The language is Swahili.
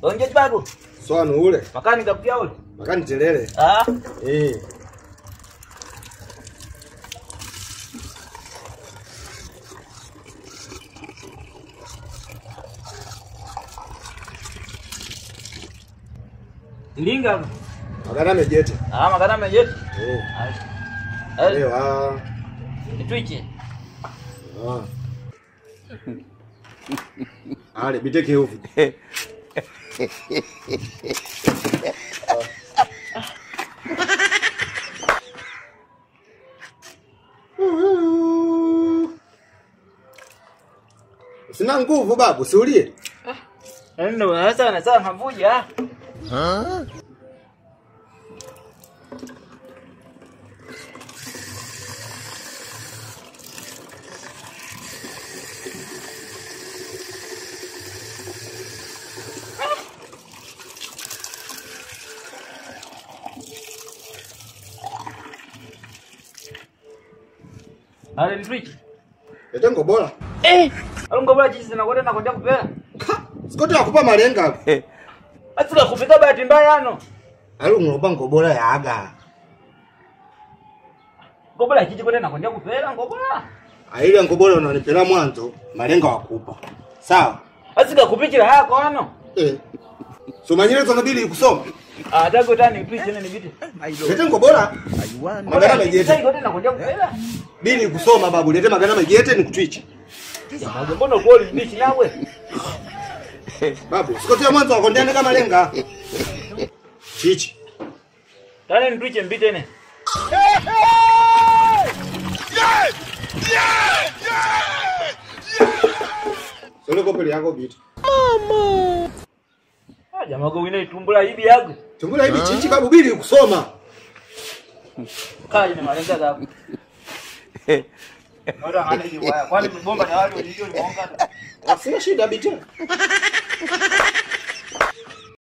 Onje babu. Swanu ule. Makani kapia ule. Makani telele. Linga. Magana mejete. Magana mejete. Ewa. Nitwiche. Ale biteke huko. Sina nguvu babu, siulie. Ndio sasa na sasa mavuja. Ale nitwiche. Etengo bora. Alungo bora jinsi nakwenda nakwenda kupea. Sikoti akupa malenga hapo. Atula kupika bahati mbaya ano. Alungo bango bora ya aga. Ngobola kiji kwenda nakwenda kupea ngobola. Aile ngobola unanipela mwanzo, malenga wakupa. Sawa? Asika kupikira yako ano. Somanyire zonabili kusoma. Dago tani twiche ni bite. Etengo bora. Magana mejete. Sasa ngote nakwenda kupea. Bili kusoma babu, lete magana mejete ni kutwiche. Babu mbona goli bichi nawe? Babu, sikoti ya mwanzo wakondane kama lenga. Chichi. Tani nitwiche mbite ne. Solo kopeli yako bitu. Mama. Jamaa go wina itumbula hivi yako. Tumbula hivi chichi babu bili kusoma. Kai ni malenga zako. Bora hana hiyo waya. Kwani bomba na wale ndio ni mwanga. Afia shida bitu.